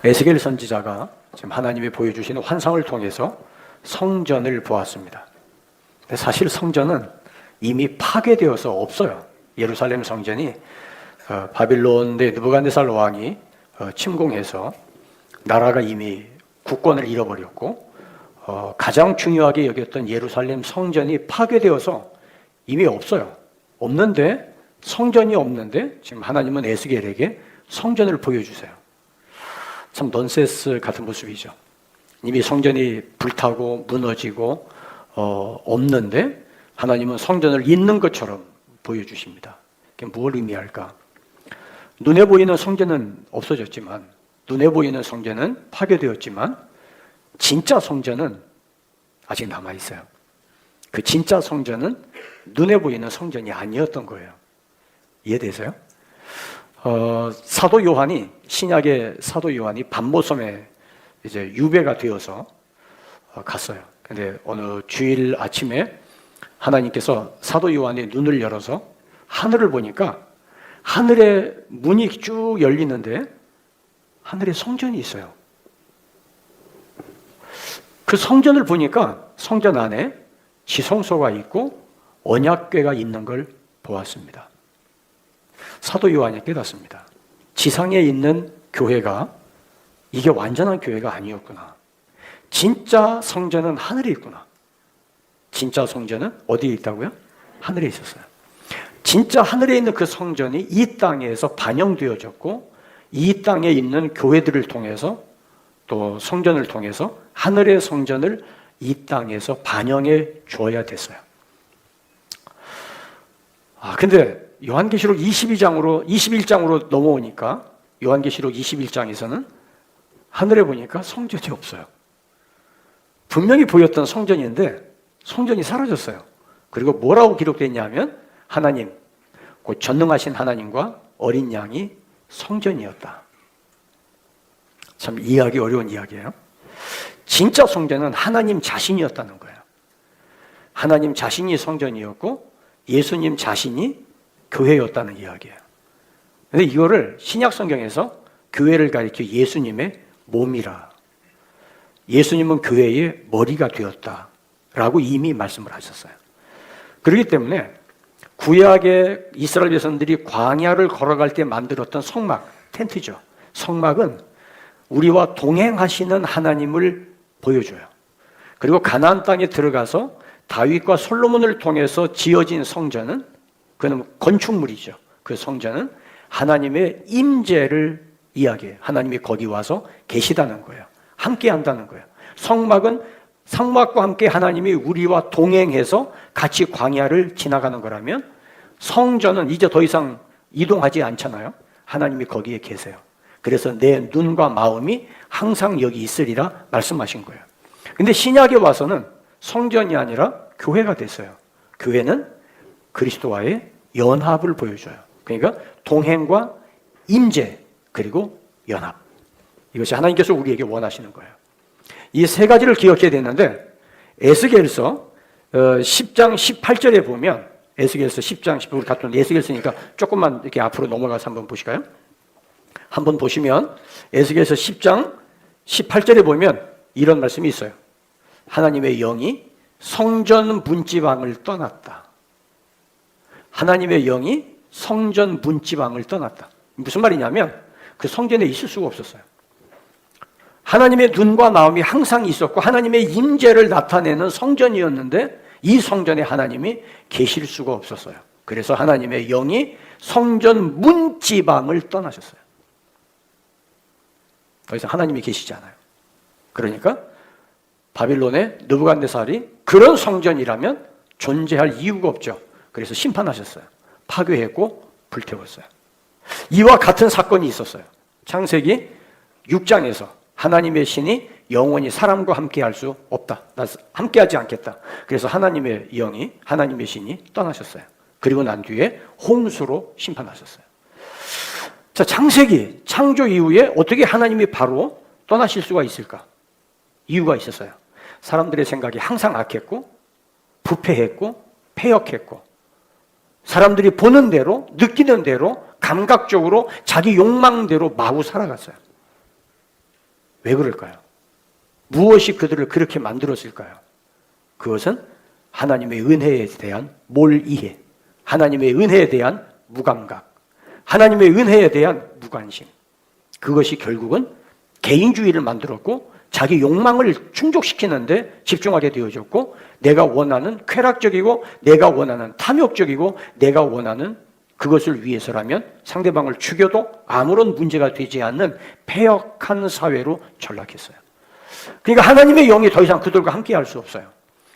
에스겔 선지자가 지금 하나님이 보여주시는 환상을 통해서 성전을 보았습니다. 근데 사실 성전은 이미 파괴되어서 없어요. 예루살렘 성전이 바빌론의 느부갓네살 왕이 침공해서 나라가 이미 국권을 잃어버렸고 가장 중요하게 여겼던 예루살렘 성전이 파괴되어서 이미 없어요. 없는데 성전이 없는데 지금 하나님은 에스겔에게 성전을 보여주세요. 참 넌센스 같은 모습이죠. 이미 성전이 불타고 무너지고 없는데 하나님은 성전을 있는 것처럼 보여주십니다. 그게 뭘 의미할까? 눈에 보이는 성전은 없어졌지만, 눈에 보이는 성전은 파괴되었지만 진짜 성전은 아직 남아있어요. 그 진짜 성전은 눈에 보이는 성전이 아니었던 거예요. 이해되세요? 사도 요한이, 신약의 사도 요한이 밤모섬에 이제 유배가 되어서 갔어요. 근데 어느 주일 아침에 하나님께서 사도 요한의 눈을 열어서 하늘을 보니까 하늘에 문이 쭉 열리는데 하늘에 성전이 있어요. 그 성전을 보니까 성전 안에 지성소가 있고 언약궤가 있는 걸 보았습니다. 사도 요한이 깨닫습니다. 지상에 있는 교회가 이게 완전한 교회가 아니었구나. 진짜 성전은 하늘에 있구나. 진짜 성전은 어디에 있다고요? 하늘에 있었어요. 진짜 하늘에 있는 그 성전이 이 땅에서 반영되어졌고 이 땅에 있는 교회들을 통해서 또 성전을 통해서 하늘의 성전을 이 땅에서 반영해 줘야 됐어요. 근데 요한계시록 21장으로 넘어오니까 요한계시록 21장에서는 하늘에 보니까 성전이 없어요. 분명히 보였던 성전인데 성전이 사라졌어요. 그리고 뭐라고 기록되어 있냐면 하나님, 곧 전능하신 하나님과 어린 양이 성전이었다. 참 이해하기 어려운 이야기예요. 진짜 성전은 하나님 자신이었다는 거예요. 하나님 자신이 성전이었고 예수님 자신이 교회였다는 이야기예요. 그런데 이거를 신약 성경에서 교회를 가리켜 예수님의 몸이라, 예수님은 교회의 머리가 되었다라고 이미 말씀을 하셨어요. 그렇기 때문에 구약의 이스라엘 백성들이 광야를 걸어갈 때 만들었던 성막, 텐트죠. 성막은 우리와 동행하시는 하나님을 보여줘요. 그리고 가나안 땅에 들어가서 다윗과 솔로몬을 통해서 지어진 성전은, 그는 건축물이죠. 그 성전은 하나님의 임재를 이야기해요. 하나님이 거기 와서 계시다는 거예요. 함께 한다는 거예요. 성막은 성막과 함께 하나님이 우리와 동행해서 같이 광야를 지나가는 거라면 성전은 이제 더 이상 이동하지 않잖아요. 하나님이 거기에 계세요. 그래서 내 눈과 마음이 항상 여기 있으리라 말씀하신 거예요. 근데 신약에 와서는 성전이 아니라 교회가 됐어요. 교회는 그리스도와의 연합을 보여줘요. 그러니까 동행과 임재 그리고 연합. 이것이 하나님께서 우리에게 원하시는 거예요. 이 세 가지를 기억해야 되는데 에스겔서 10장 18절에 보면, 에스겔서 10장 18절, 우리 같은 에스겔서니까 조금만 이렇게 앞으로 넘어가서 한번 보실까요? 한번 보시면 에스겔서 10장 18절에 보면 이런 말씀이 있어요. 하나님의 영이 성전 문지방을 떠났다. 하나님의 영이 성전 문지방을 떠났다. 무슨 말이냐면 그 성전에 있을 수가 없었어요. 하나님의 눈과 마음이 항상 있었고 하나님의 임재를 나타내는 성전이었는데 이 성전에 하나님이 계실 수가 없었어요. 그래서 하나님의 영이 성전 문지방을 떠나셨어요. 더 이상 하나님이 계시지 않아요. 그러니까 바빌론의 느부갓네살이 그런 성전이라면 존재할 이유가 없죠. 그래서 심판하셨어요. 파괴했고 불태웠어요. 이와 같은 사건이 있었어요. 창세기 6장에서 하나님의 신이 영원히 사람과 함께할 수 없다. 나 함께하지 않겠다. 그래서 하나님의 영이, 하나님의 신이 떠나셨어요. 그리고 난 뒤에 홍수로 심판하셨어요. 자, 창세기 창조 이후에 어떻게 하나님이 바로 떠나실 수가 있을까? 이유가 있었어요. 사람들의 생각이 항상 악했고 부패했고 패역했고 사람들이 보는 대로 느끼는 대로 감각적으로 자기 욕망대로 마구 살아갔어요. 왜 그럴까요? 무엇이 그들을 그렇게 만들었을까요? 그것은 하나님의 은혜에 대한 몰이해, 하나님의 은혜에 대한 무감각, 하나님의 은혜에 대한 무관심. 그것이 결국은 개인주의를 만들었고 자기 욕망을 충족시키는데 집중하게 되어졌고, 내가 원하는 쾌락적이고 내가 원하는 탐욕적이고 내가 원하는 그것을 위해서라면 상대방을 죽여도 아무런 문제가 되지 않는 패역한 사회로 전락했어요. 그러니까 하나님의 영이 더 이상 그들과 함께 할 수 없어요.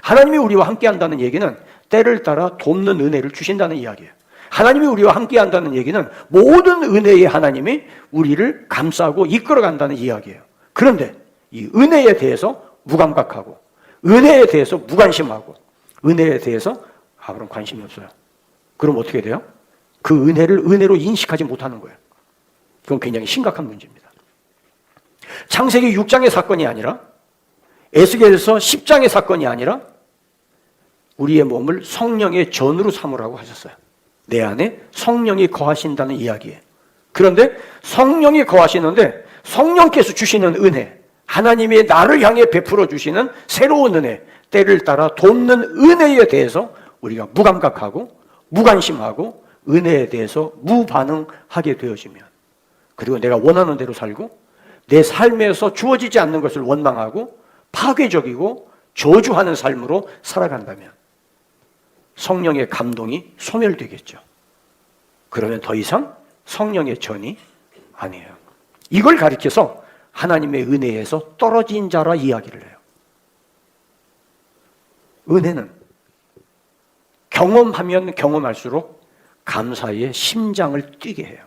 하나님이 우리와 함께 한다는 얘기는 때를 따라 돕는 은혜를 주신다는 이야기예요. 하나님이 우리와 함께 한다는 얘기는 모든 은혜의 하나님이 우리를 감싸고 이끌어간다는 이야기예요. 그런데 이 은혜에 대해서 무감각하고 은혜에 대해서 무관심하고 은혜에 대해서 아무런 관심이 없어요. 그럼 어떻게 돼요? 그 은혜를 은혜로 인식하지 못하는 거예요. 그건 굉장히 심각한 문제입니다. 창세기 6장의 사건이 아니라 에스겔서 10장의 사건이 아니라 우리의 몸을 성령의 전으로 삼으라고 하셨어요. 내 안에 성령이 거하신다는 이야기예요. 그런데 성령이 거하시는데 성령께서 주시는 은혜, 하나님이 나를 향해 베풀어 주시는 새로운 은혜, 때를 따라 돕는 은혜에 대해서 우리가 무감각하고 무관심하고 은혜에 대해서 무반응하게 되어지면, 그리고 내가 원하는 대로 살고 내 삶에서 주어지지 않는 것을 원망하고 파괴적이고 저주하는 삶으로 살아간다면 성령의 감동이 소멸되겠죠. 그러면 더 이상 성령의 전이 아니에요. 이걸 가리켜서 하나님의 은혜에서 떨어진 자라 이야기를 해요. 은혜는 경험하면 경험할수록 감사의 심장을 뛰게 해요.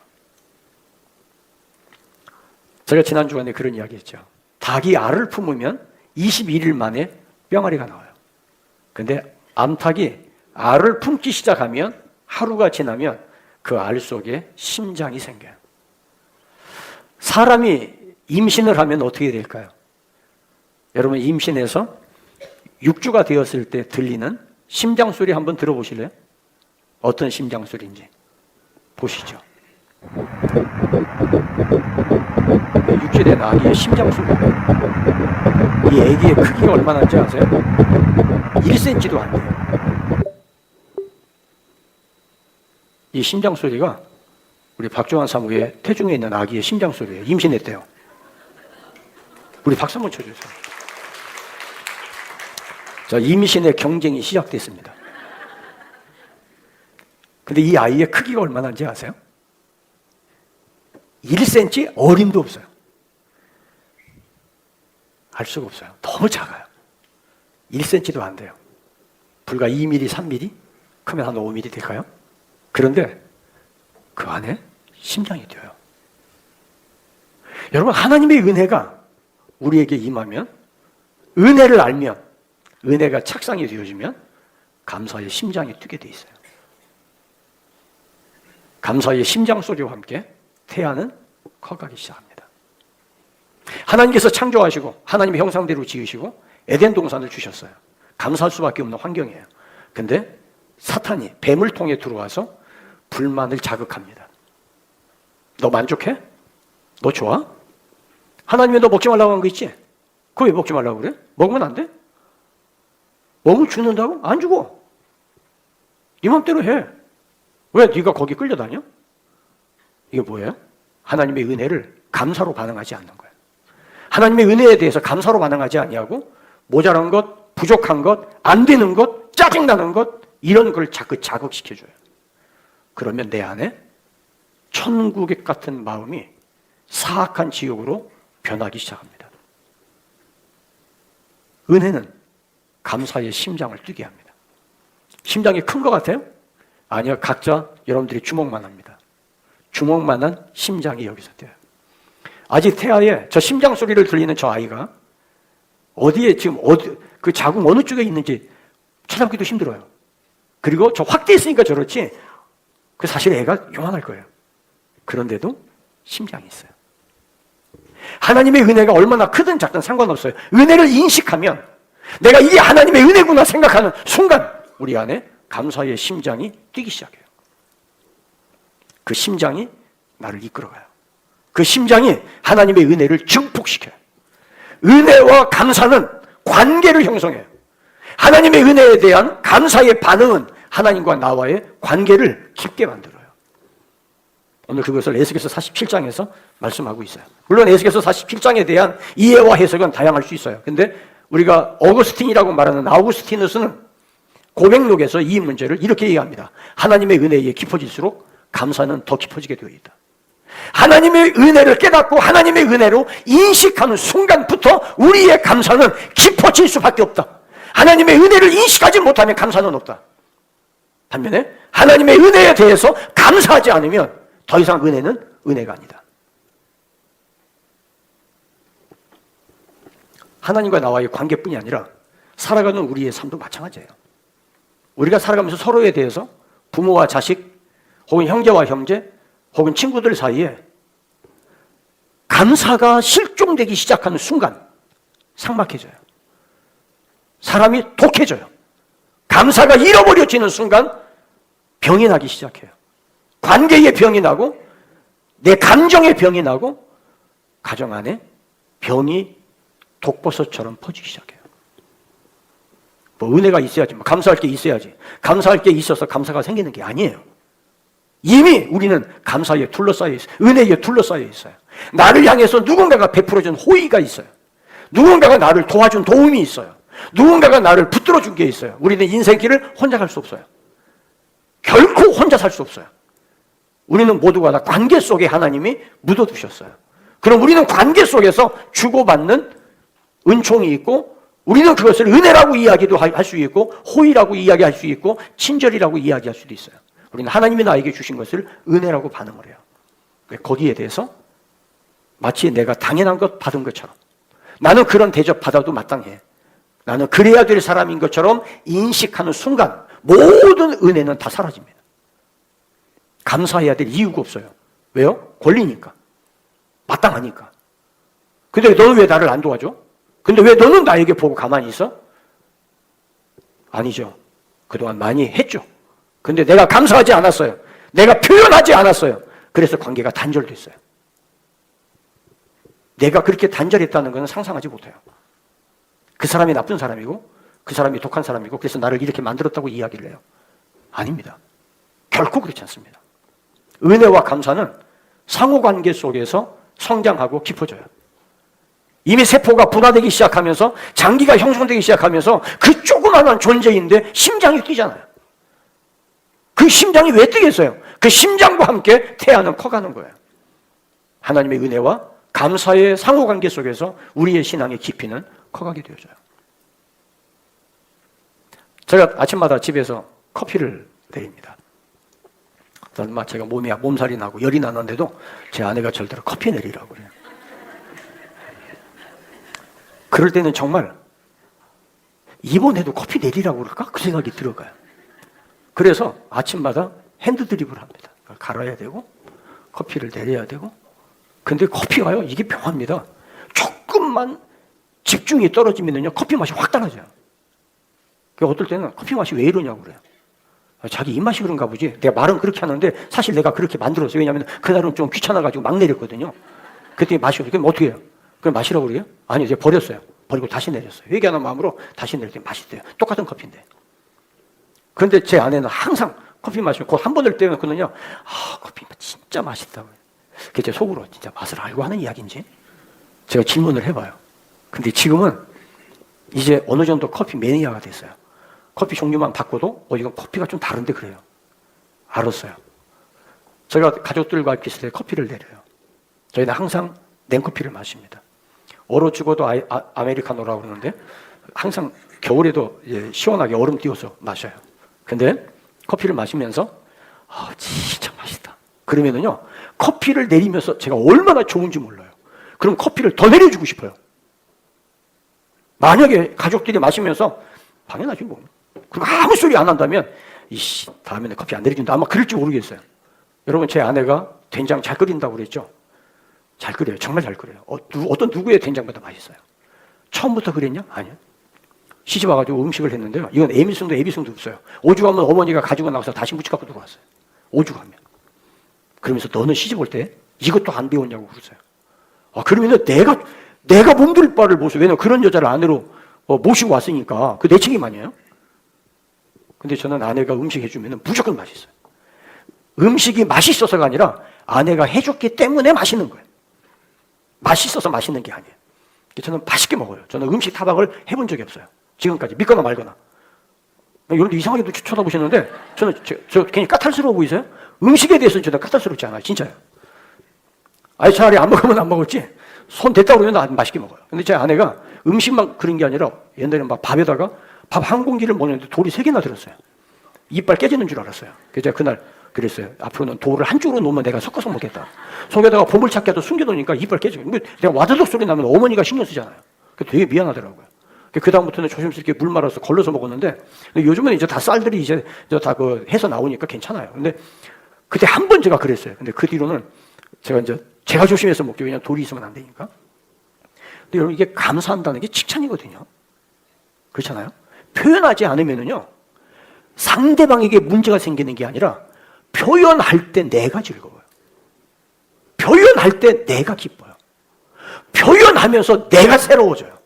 제가 지난 주간에 그런 이야기 했죠. 닭이 알을 품으면 21일 만에 뿅아리가 나와요. 근데 암탉이 알을 품기 시작하면 하루가 지나면 그 알 속에 심장이 생겨요. 사람이 임신을 하면 어떻게 될까요? 여러분, 임신해서 6주가 되었을 때 들리는 심장 소리 한번 들어보실래요? 어떤 심장 소리인지 보시죠. 6주 된 아기의 심장 소리. 이 아기의 크기가 얼마나인지 아세요? 1cm도 안 돼요. 이 심장 소리가 우리 박종환 사무의 태중에 있는 아기의 심장 소리예요. 임신했대요. 우리 박수 한번 쳐주세요. 자, 임신의 경쟁이 시작됐습니다. 근데 이 아이의 크기가 얼마나인지 아세요? 1cm 어림도 없어요. 알 수가 없어요. 너무 작아요. 1cm도 안 돼요. 불과 2mm, 3mm? 크면 한 5mm 될까요? 그런데 그 안에 심장이 뛰어요. 여러분, 하나님의 은혜가 우리에게 임하면, 은혜를 알면, 은혜가 착상이 되어지면 감사의 심장이 뛰게 돼 있어요. 감사의 심장 소리와 함께 태아는 커가기 시작합니다. 하나님께서 창조하시고 하나님의 형상대로 지으시고 에덴 동산을 주셨어요. 감사할 수밖에 없는 환경이에요. 근데 사탄이 뱀을 통해 들어와서 불만을 자극합니다. 너 만족해? 너 좋아? 하나님이 너 먹지 말라고 한 거 있지? 그거 왜 먹지 말라고 그래? 먹으면 안 돼? 먹으면 죽는다고? 안 죽어. 네 맘대로 해. 왜 네가 거기 끌려다녀? 이게 뭐예요? 하나님의 은혜를 감사로 반응하지 않는 거예요. 하나님의 은혜에 대해서 감사로 반응하지 아니하고 모자란 것, 부족한 것, 안 되는 것, 짜증나는 것, 이런 걸 자꾸 자극시켜줘요. 그러면 내 안에 천국 같은 마음이 사악한 지옥으로 변하기 시작합니다. 은혜는 감사의 심장을 뛰게 합니다. 심장이 큰 것 같아요? 아니요, 각자 여러분들이 주먹만 합니다. 주먹만한 심장이 여기서 뛰어요. 아직 태아에 저 심장 소리를 들리는 저 아이가 어디에 지금 그 자궁 어느 쪽에 있는지 찾아보기도 힘들어요. 그리고 저 확대했으니까 저렇지 그 사실 애가 요만할 거예요. 그런데도 심장이 있어요. 하나님의 은혜가 얼마나 크든 작든 상관없어요. 은혜를 인식하면 내가 이게 하나님의 은혜구나 생각하는 순간 우리 안에 감사의 심장이 뛰기 시작해요. 그 심장이 나를 이끌어가요. 그 심장이 하나님의 은혜를 증폭시켜요. 은혜와 감사는 관계를 형성해요. 하나님의 은혜에 대한 감사의 반응은 하나님과 나와의 관계를 깊게 만들어요. 오늘 그것을 에스겔서 47장에서 말씀하고 있어요. 물론 에스겔서 47장에 대한 이해와 해석은 다양할 수 있어요. 근데 우리가 어거스틴이라고 말하는 아우구스티누스는 고백록에서 이 문제를 이렇게 얘기합니다. 하나님의 은혜에 깊어질수록 감사는 더 깊어지게 되어 있다. 하나님의 은혜를 깨닫고 하나님의 은혜로 인식하는 순간부터 우리의 감사는 깊어질 수밖에 없다. 하나님의 은혜를 인식하지 못하면 감사는 없다. 반면에 하나님의 은혜에 대해서 감사하지 않으면 더 이상 은혜는 은혜가 아니다. 하나님과 나와의 관계뿐이 아니라 살아가는 우리의 삶도 마찬가지예요. 우리가 살아가면서 서로에 대해서 부모와 자식, 혹은 형제와 형제, 혹은 친구들 사이에 감사가 실종되기 시작하는 순간 삭막해져요. 사람이 독해져요. 감사가 잃어버려지는 순간 병이 나기 시작해요. 관계에 병이 나고 내 감정에 병이 나고 가정 안에 병이 독버섯처럼 퍼지기 시작해요. 뭐 은혜가 있어야지, 뭐 감사할 게 있어야지. 감사할 게 있어서 감사가 생기는 게 아니에요. 이미 우리는 감사에 둘러싸여 있어요. 은혜에 둘러싸여 있어요. 나를 향해서 누군가가 베풀어준 호의가 있어요. 누군가가 나를 도와준 도움이 있어요. 누군가가 나를 붙들어준 게 있어요. 우리는 인생길을 혼자 갈 수 없어요. 결코 혼자 살 수 없어요. 우리는 모두가 다 관계 속에 하나님이 묻어두셨어요. 그럼 우리는 관계 속에서 주고받는 은총이 있고 우리는 그것을 은혜라고 이야기도 할 수 있고 호의라고 이야기할 수 있고 친절이라고 이야기할 수도 있어요. 우리는 하나님이 나에게 주신 것을 은혜라고 반응을 해요. 거기에 대해서 마치 내가 당연한 것 받은 것처럼 나는 그런 대접 받아도 마땅해. 나는 그래야 될 사람인 것처럼 인식하는 순간 모든 은혜는 다 사라집니다. 감사해야 될 이유가 없어요. 왜요? 권리니까. 마땅하니까. 근데 너는 왜 나를 안 도와줘? 근데 왜 너는 나에게 보고 가만히 있어? 아니죠. 그동안 많이 했죠. 근데 내가 감사하지 않았어요. 내가 표현하지 않았어요. 그래서 관계가 단절됐어요. 내가 그렇게 단절했다는 것은 상상하지 못해요. 그 사람이 나쁜 사람이고 그 사람이 독한 사람이고 그래서 나를 이렇게 만들었다고 이야기를 해요. 아닙니다. 결코 그렇지 않습니다. 은혜와 감사는 상호관계 속에서 성장하고 깊어져요. 이미 세포가 분화되기 시작하면서 장기가 형성되기 시작하면서 그 조그마한 존재인데 심장이 뛰잖아요. 그 심장이 왜 뛰겠어요? 그 심장과 함께 태아는 커가는 거예요. 하나님의 은혜와 감사의 상호관계 속에서 우리의 신앙의 깊이는 커가게 되어져요. 제가 아침마다 집에서 커피를 내립니다. 제가 몸살이 나고 열이 나는데도 제 아내가 절대로 커피 내리라고 그래요. 그럴 때는 정말 이번에도 커피 내리라고 그럴까? 그 생각이 들어가요. 그래서 아침마다 핸드드립을 합니다. 갈아야 되고 커피를 내려야 되고 근데 커피가요 이게 묘합니다. 조금만 집중이 떨어지면요 커피 맛이 확 달라져요. 어떨 때는 커피 맛이 왜 이러냐고 그래요. 자기 입맛이 그런가 보지. 내가 말은 그렇게 하는데 사실 내가 그렇게 만들었어요. 왜냐하면 그날은 좀 귀찮아가지고 막 내렸거든요. 그랬더니 맛이 없어요. 그럼 어떻게 해요? 그럼 마시라고 그래요? 아니요, 제가 버렸어요. 버리고 다시 내렸어요. 회개하는 마음으로 다시 내렸더니 맛있대요. 똑같은 커피인데. 그런데 제 아내는 항상 커피 마시면 그 한 번을 떼놓고는요. 커피 진짜 맛있다고. 그게 제 속으로 진짜 맛을 알고 하는 이야기인지 제가 질문을 해봐요. 근데 지금은 이제 어느 정도 커피 매니아가 됐어요. 커피 종류만 바꿔도 이건 커피가 좀 다른데 그래요. 알았어요. 제가 가족들과 비슷해 커피를 내려요. 저희는 항상 냉커피를 마십니다. 얼어 죽어도 아메리카노라고 그러는데 항상 겨울에도 시원하게 얼음 띄워서 마셔요. 근데 커피를 마시면서 진짜 맛있다. 그러면은요 커피를 내리면서 제가 얼마나 좋은지 몰라요. 그럼 커피를 더 내려주고 싶어요. 만약에 가족들이 마시면서 당연하지 뭐. 그리고 아무 소리 안 한다면 다음에는 커피 안 내려준다. 아마 그럴지 모르겠어요. 여러분 제 아내가 된장 잘 끓인다고 그랬죠? 잘 끓여요. 정말 잘 끓여요. 어떤 누구의 된장보다 맛있어요. 처음부터 그랬냐? 아니요. 시집 와가지고 음식을 했는데요. 이건 애미승도 애비승도 없어요. 오죽하면 어머니가 가지고 나와서 다시 무치 갖고 들어왔어요. 오죽하면. 그러면서 너는 시집 올 때 이것도 안 배웠냐고 그러세요. 그러면 내가 내가 몸둘 바를 보세요. 왜냐면 그런 여자를 아내로 모시고 왔으니까 그 내 책임 아니에요? 근데 저는 아내가 음식 해주면 무조건 맛있어요. 음식이 맛있어서가 아니라 아내가 해줬기 때문에 맛있는 거예요. 맛있어서 맛있는 게 아니에요. 저는 맛있게 먹어요. 저는 음식 타박을 해본 적이 없어요. 지금까지 믿거나 말거나. 여러분들 이상하게 쳐다보시는데 저는 저 괜히 까탈스러워 보이세요? 음식에 대해서는 저는 까탈스럽지 않아요. 진짜요. 아니 차라리 안 먹으면 안 먹을지 손 댔다 그러면 나 맛있게 먹어요. 근데 제 아내가 음식만 그런 게 아니라 옛날에 막 밥에다가 밥 한 공기를 먹는데 돌이 3개나 들었어요. 이빨 깨지는 줄 알았어요. 그래서 제가 그날 그랬어요. 앞으로는 돌을 한쪽으로 놓으면 내가 섞어서 먹겠다. 속에다가 보물찾기도 숨겨놓으니까 이빨 깨지고. 내가 와드덕 소리 나면 어머니가 신경 쓰잖아요. 되게 미안하더라고요. 그 다음부터는 조심스럽게 물 말아서 걸러서 먹었는데 요즘은 이제 다 쌀들이 이제 다 그 해서 나오니까 괜찮아요. 근데 그때 한 번 제가 그랬어요. 근데 그 뒤로는 제가 조심해서 먹죠. 왜냐면 돌이 있으면 안 되니까. 근데 여러분 이게 감사한다는 게 칭찬이거든요. 그렇잖아요. 표현하지 않으면은요 상대방에게 문제가 생기는 게 아니라 표현할 때 내가 즐거워요. 표현할 때 내가 기뻐요. 표현하면서 내가 새로워져요.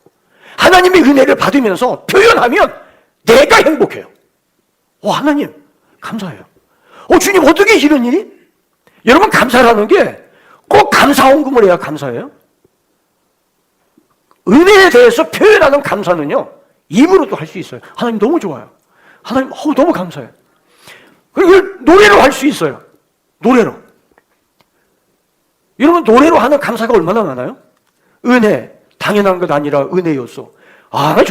하나님의 은혜를 받으면서 표현하면 내가 행복해요. 하나님 감사해요. 주님 어떻게 이런 일이? 여러분 감사라는 게 꼭 감사원금을 해야 감사해요. 은혜에 대해서 표현하는 감사는요 입으로도 할 수 있어요. 하나님 너무 좋아요. 하나님 너무 감사해요. 그리고 노래로 할 수 있어요. 노래로. 여러분 노래로 하는 감사가 얼마나 많아요? 은혜, 당연한 것 아니라 은혜였어.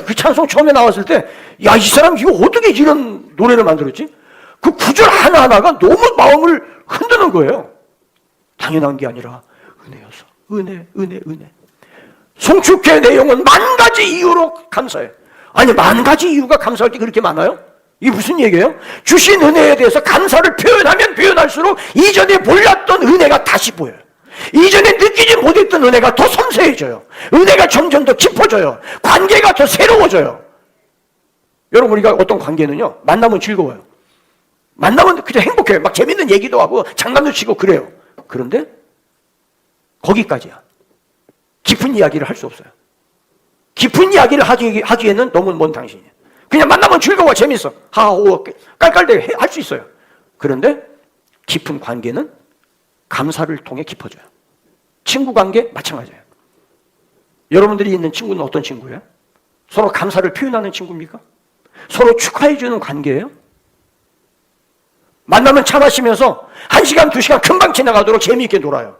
그 찬송 처음에 나왔을 때 야, 이 사람 이거 어떻게 이런 노래를 만들었지? 그 구절 하나하나가 너무 마음을 흔드는 거예요. 당연한 게 아니라 은혜였어. 은혜, 은혜, 은혜. 송축회 내용은 10,000가지 이유로 감사해. 아니 10,000가지 이유가 감사할 게 그렇게 많아요? 이게 무슨 얘기예요? 주신 은혜에 대해서 감사를 표현하면 표현할수록 이전에 몰랐던 은혜가 다시 보여요. 이전에 느끼지 못했던 은혜가 더 섬세해져요. 은혜가 점점 더 깊어져요. 관계가 더 새로워져요. 여러분 우리가 어떤 관계는요 만나면 즐거워요. 만나면 그냥 행복해요. 막 재밌는 얘기도 하고 장난도 치고 그래요. 그런데 거기까지야. 깊은 이야기를 할 수 없어요. 깊은 이야기를 하기에는 너무 먼 당신이에요. 그냥 만나면 즐거워 재밌어 하하호 깔깔대 할 수 있어요. 그런데 깊은 관계는 감사를 통해 깊어져요. 친구 관계 마찬가지예요. 여러분들이 있는 친구는 어떤 친구예요? 서로 감사를 표현하는 친구입니까? 서로 축하해주는 관계예요? 만나면 차 마시면서 1시간, 2시간 금방 지나가도록 재미있게 놀아요.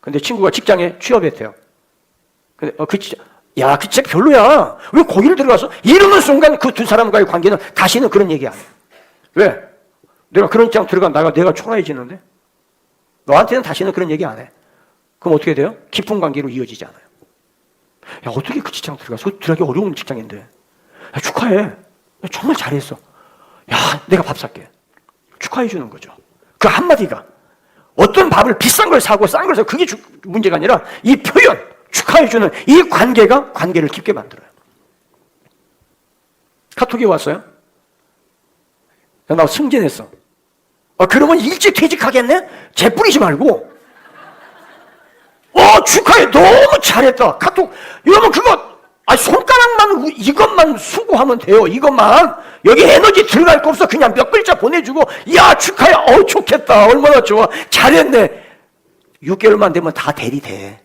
근데 친구가 직장에 취업했대요. 근데 그 진짜 별로야. 왜 거기를 들어가서? 이러는 순간 그 두 사람과의 관계는 다시는 그런 얘기 안 해요. 왜? 내가 그런 직장 들어가면 내가 초라해지는데? 너한테는 다시는 그런 얘기 안 해. 그럼 어떻게 돼요? 깊은 관계로 이어지지 않아요. 야, 어떻게 그 직장 들어가서? 들어가기 어려운 직장인데. 야, 축하해. 야, 정말 잘했어. 야, 내가 밥 살게. 축하해 주는 거죠. 그 한마디가. 어떤 밥을 비싼 걸 사고 싼 걸 사고 그게 문제가 아니라 이 표현, 축하해 주는 이 관계가 관계를 깊게 만들어요. 카톡이 왔어요. 야, 나 승진했어. 그러면 일찍 퇴직하겠네? 재 뿌리지 말고. 축하해. 너무 잘했다. 카톡. 여러분 그거 손가락만 이것만 수고하면 돼요. 이것만. 여기 에너지 들어갈 거 없어. 그냥 몇 글자 보내주고 야 축하해. 좋겠다. 얼마나 좋아. 잘했네. 6개월만 되면 다 대리돼.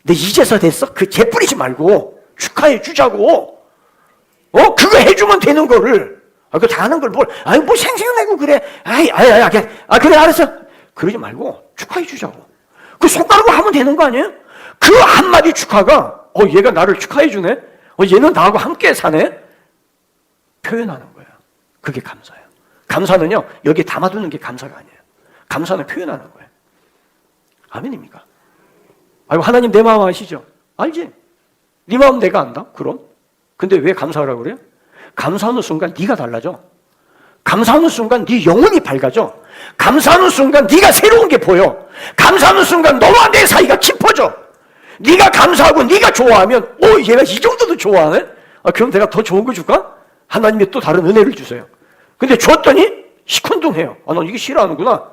근데 이제서 됐어? 재 뿌리지 말고 축하해 주자고. 그거 해주면 되는 거를. 그거 다 하는 걸 뭘 생색내고 그래. 그래 알았어. 그러지 말고 축하해 주자고. 그 손가락으로 하면 되는 거 아니에요? 그 한마디 축하가 얘가 나를 축하해 주네. 얘는 나하고 함께 사네. 표현하는 거예요. 그게 감사예요. 감사는요 여기 담아두는 게 감사가 아니에요. 감사는 표현하는 거예요. 아멘입니까? 하나님 내 마음 아시죠? 알지? 네 마음 내가 안다? 그럼? 근데 왜 감사하라고 그래요? 감사하는 순간 네가 달라져. 감사하는 순간 네 영혼이 밝아져. 감사하는 순간 네가 새로운 게 보여. 감사하는 순간 너와 내 사이가 깊어져. 네가 감사하고 네가 좋아하면 얘가 이 정도도 좋아하네? 그럼 내가 더 좋은 거 줄까? 하나님이 또 다른 은혜를 주세요. 근데 줬더니 시큰둥해요. 넌 이게 싫어하는구나.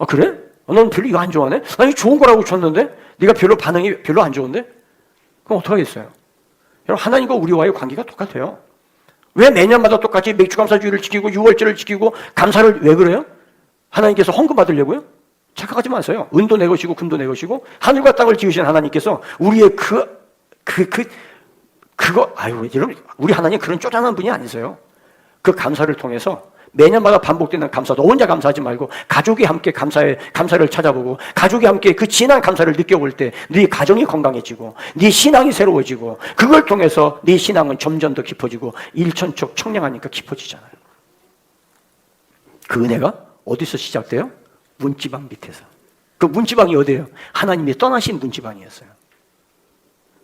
그래? 넌 별로 이거 안 좋아하네? 이거 좋은 거라고 줬는데? 네가 별로 반응이 별로 안 좋은데? 그럼 어떡하겠어요? 여러분, 하나님과 우리와의 관계가 똑같아요. 왜 매년마다 똑같이 맥주감사주의를 지키고 유월절을 지키고 감사를 왜 그래요? 하나님께서 헌금 받으려고요? 착각하지 마세요. 은도 내 것이고 금도 내 것이고 하늘과 땅을 지으신 하나님께서 우리의 여러분, 우리 하나님 그런 쪼잔한 분이 아니세요. 그 감사를 통해서 매년마다 반복되는 감사, 너 혼자 감사하지 말고 가족이 함께 감사를 찾아보고 가족이 함께 그 진한 감사를 느껴볼 때 네 가정이 건강해지고 네 신앙이 새로워지고 그걸 통해서 네 신앙은 점점 더 깊어지고 일천척 청량하니까 깊어지잖아요. 그 은혜가 어디서 시작돼요? 문지방 밑에서. 그 문지방이 어디예요? 하나님이 떠나신 문지방이었어요.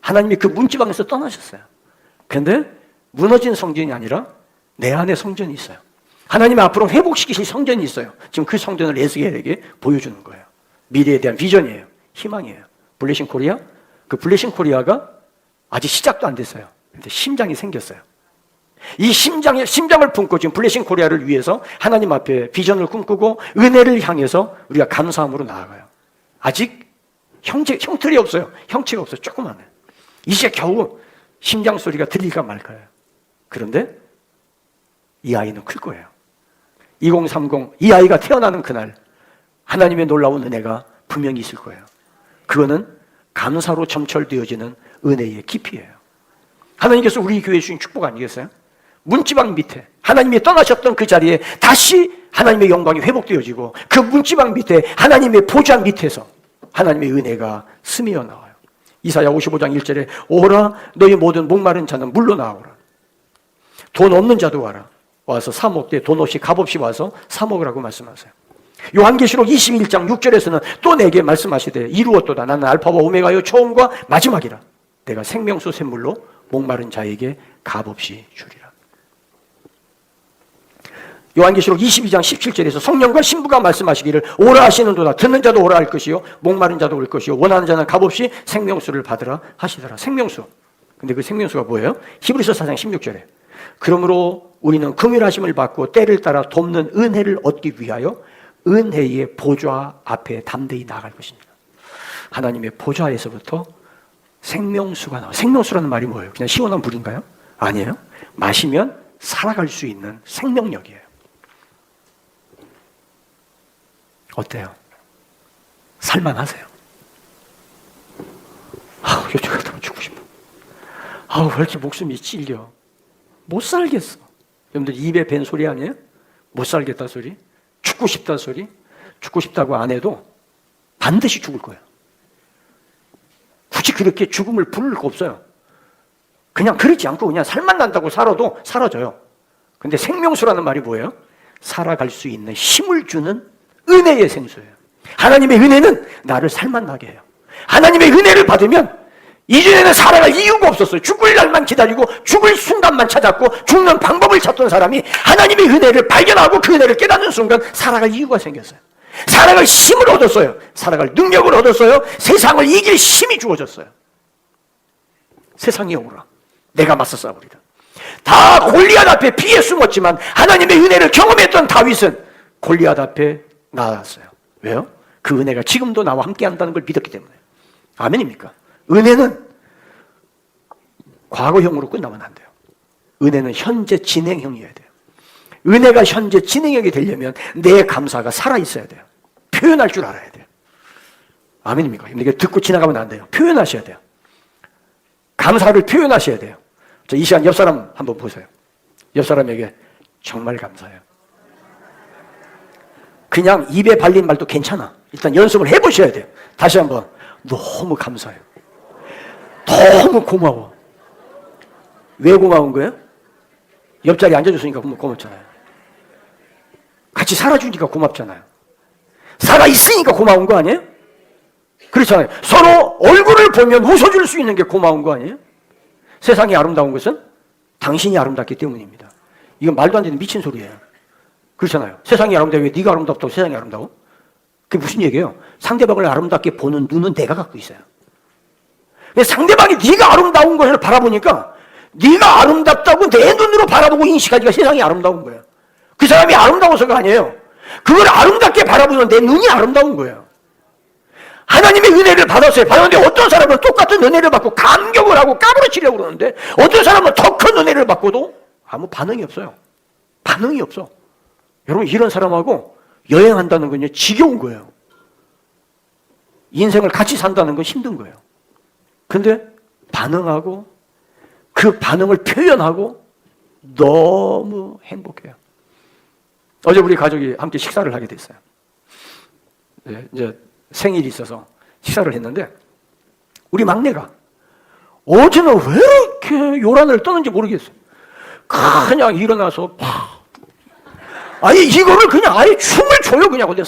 하나님이 그 문지방에서 떠나셨어요. 그런데 무너진 성전이 아니라 내 안에 성전이 있어요. 하나님 앞으로 회복시키실 성전이 있어요. 지금 그 성전을 에스겔에게 보여주는 거예요. 미래에 대한 비전이에요. 희망이에요. 블레싱 코리아? 그 블레싱 코리아가 아직 시작도 안 됐어요. 근데 심장이 생겼어요. 이 심장을 품고 지금 블레싱 코리아를 위해서 하나님 앞에 비전을 꿈꾸고 은혜를 향해서 우리가 감사함으로 나아가요. 아직 형틀이 없어요. 형체가 없어요. 조그만해. 이제 겨우 심장 소리가 들릴까 말까요. 그런데 이 아이는 클 거예요. 2030, 이 아이가 태어나는 그날 하나님의 놀라운 은혜가 분명히 있을 거예요. 그거는 감사로 점철되어지는 은혜의 깊이예요. 하나님께서 우리 교회에 주신 축복 아니겠어요? 문지방 밑에 하나님이 떠나셨던 그 자리에 다시 하나님의 영광이 회복되어지고 그 문지방 밑에 하나님의 보좌 밑에서 하나님의 은혜가 스며 나와요. 이사야 55장 1절에 오라 너희 모든 목마른 자는 물로 나오라. 돈 없는 자도 와라. 와서 사 먹되 돈 없이 값 없이 와서 사 먹으라고 말씀하세요. 요한계시록 21장 6절에서는 또 내게 말씀하시되 이루었도다. 나는 알파와 오메가요 처음과 마지막이라. 내가 생명수 샘물로 목마른 자에게 값 없이 주리라. 요한계시록 22장 17절에서 성령과 신부가 말씀하시기를 오라 하시는도다. 듣는 자도 오라 할 것이요 목마른 자도 올 것이요 원하는 자는 값없이 생명수를 받으라 하시더라. 생명수. 근데 그 생명수가 뭐예요? 히브리서 4장 16절에 그러므로 우리는 긍휼하심을 받고 때를 따라 돕는 은혜를 얻기 위하여 은혜의 보좌 앞에 담대히 나아갈 것입니다. 하나님의 보좌에서부터 생명수가 나와요. 생명수라는 말이 뭐예요? 그냥 시원한 물인가요? 아니에요. 마시면 살아갈 수 있는 생명력이에요. 어때요? 살만하세요? 아우, 요즘 같으면 죽고 싶어. 아우, 왜 이렇게 목숨이 찔려? 못 살겠어. 여러분들 입에 밴 소리 아니에요? 못 살겠다 소리? 죽고 싶다 소리? 죽고 싶다고 안 해도 반드시 죽을 거예요. 굳이 그렇게 죽음을 부를 거 없어요. 그냥 그러지 않고 그냥 살만 난다고 살아도 사라져요. 근데 생명수라는 말이 뭐예요? 살아갈 수 있는 힘을 주는 은혜의 생수예요. 하나님의 은혜는 나를 살만 나게 해요. 하나님의 은혜를 받으면 이전에는 살아갈 이유가 없었어요. 죽을 날만 기다리고 죽을 순간만 찾았고 죽는 방법을 찾던 사람이 하나님의 은혜를 발견하고 그 은혜를 깨닫는 순간 살아갈 이유가 생겼어요. 살아갈 힘을 얻었어요. 살아갈 능력을 얻었어요. 세상을 이길 힘이 주어졌어요. 세상이 오라. 내가 맞서 싸우리라. 다 골리앗 앞에 피해 숨었지만 하나님의 은혜를 경험했던 다윗은 골리앗 앞에 나왔어요. 왜요? 그 은혜가 지금도 나와 함께 한다는 걸 믿었기 때문에. 아멘입니까? 은혜는 과거형으로 끝나면 안 돼요. 은혜는 현재 진행형이어야 돼요. 은혜가 현재 진행형이 되려면 내 감사가 살아있어야 돼요. 표현할 줄 알아야 돼요. 아멘입니까? 이게 듣고 지나가면 안 돼요. 표현하셔야 돼요. 감사를 표현하셔야 돼요. 이 시간 옆 사람 한번 보세요. 옆 사람에게 정말 감사해요. 그냥 입에 발린 말도 괜찮아. 일단 연습을 해보셔야 돼요. 다시 한번 너무 감사해요. 너무 고마워. 왜 고마운 거예요? 옆자리에 앉아줬으니까 고맙잖아요. 같이 살아주니까 고맙잖아요. 살아있으니까 고마운 거 아니에요? 그렇잖아요. 서로 얼굴을 보면 웃어줄 수 있는 게 고마운 거 아니에요? 세상이 아름다운 것은 당신이 아름답기 때문입니다. 이건 말도 안 되는 미친 소리예요. 그렇잖아요. 세상이 아름다워. 왜 네가 아름답다고 세상이 아름다워? 그게 무슨 얘기예요? 상대방을 아름답게 보는 눈은 내가 갖고 있어요. 상대방이 네가 아름다운 것을 바라보니까 네가 아름답다고 내 눈으로 바라보고 인식하니까 세상이 아름다운 거예요. 그 사람이 아름다워서가 아니에요. 그걸 아름답게 바라보는 내 눈이 아름다운 거예요. 하나님의 은혜를 받았어요. 받았는데 어떤 사람은 똑같은 은혜를 받고 감격을 하고 까무러치려고 그러는데 어떤 사람은 더 큰 은혜를 받고도 아무 반응이 없어요. 반응이 없어. 여러분, 이런 사람하고 여행한다는 건요, 지겨운 거예요. 인생을 같이 산다는 건 힘든 거예요. 근데 반응하고 그 반응을 표현하고 너무 행복해요. 어제 우리 가족이 함께 식사를 하게 됐어요. 이제 생일이 있어서 식사를 했는데 우리 막내가 어제는 왜 이렇게 요란을 떠는지 모르겠어요. 그냥 일어나서 아니 이거를 그냥 아예 춤을 춰요. 그냥 근데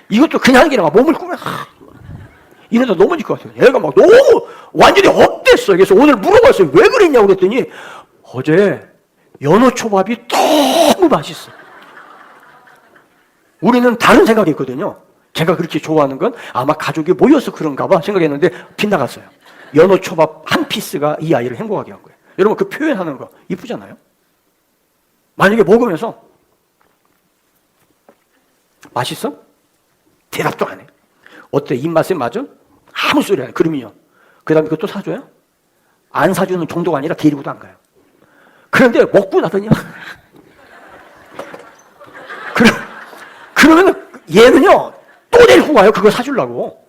이것도 그냥 하는 게 아니라 몸을 꾸며 이러다 넘어질 것 같아요. 얘가 막 너무 완전히 업됐어요. 그래서 오늘 물어봤어요. 왜 그랬냐고 그랬더니 어제 연어초밥이 너무 맛있어. 우리는 다른 생각했거든요. 제가 그렇게 좋아하는 건 아마 가족이 모여서 그런가 봐 생각했는데 빗나갔어요. 연어초밥 한 피스가 이 아이를 행복하게 한 거예요. 여러분, 그 표현하는 거 이쁘잖아요. 만약에 먹으면서 맛있어? 대답도 안 해. 어때? 입맛에 맞아? 아무 소리 안 해. 그러면요, 그 다음에 그것도 사줘요? 안 사주는 정도가 아니라 데리고도 안 가요. 그런데 먹고 나더니 그러면 얘는요 또 데리고 가요. 그거 사주려고.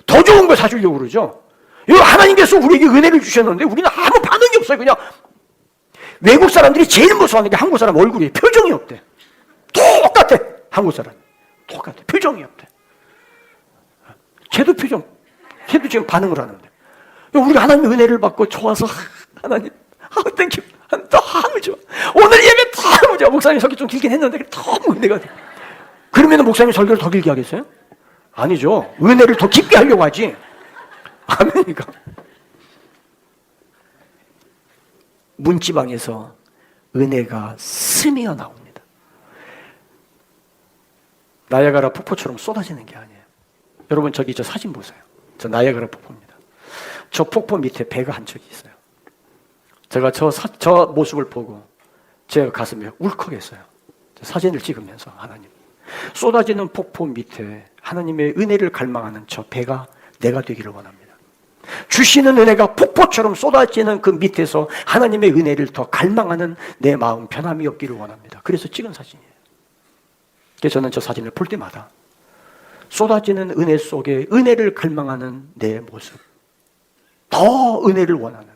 더 좋은 걸 사주려고 그러죠. 이거 하나님께서 우리에게 은혜를 주셨는데 우리는 아무 반응이 없어요. 그냥 외국 사람들이 제일 무서워하는 게 한국 사람 얼굴이 표정이 없대. 똑같아. 한국 사람 똑같아. 표정이 없대. 걔도 지금 반응을 하는데 우리가 하나님의 은혜를 받고 좋아서 하나님 땡큐 너무 좋아. 오늘 예배 너무 좋아. 목사님 설교 좀 길긴 했는데 너무 은혜가 돼. 그러면 목사님 설교를 더 길게 하겠어요? 아니죠. 은혜를 더 깊게 하려고 하지. 아멘이니까. 문지방에서 은혜가 스며 나옵니다. 나야가라 폭포처럼 쏟아지는 게 아니에요. 여러분, 저기 저 사진 보세요. 저 나야가라 폭포입니다. 저 폭포 밑에 배가 한 척이 있어요. 제가 저 모습을 보고 제 가슴이 울컥했어요. 사진을 찍으면서 하나님, 쏟아지는 폭포 밑에 하나님의 은혜를 갈망하는 저 배가 내가 되기를 원합니다. 주시는 은혜가 폭포처럼 쏟아지는 그 밑에서 하나님의 은혜를 더 갈망하는 내 마음 변함이 없기를 원합니다. 그래서 찍은 사진이에요. 그래서 저는 저 사진을 볼 때마다 쏟아지는 은혜 속에 은혜를 갈망하는 내 모습, 더 은혜를 원하는,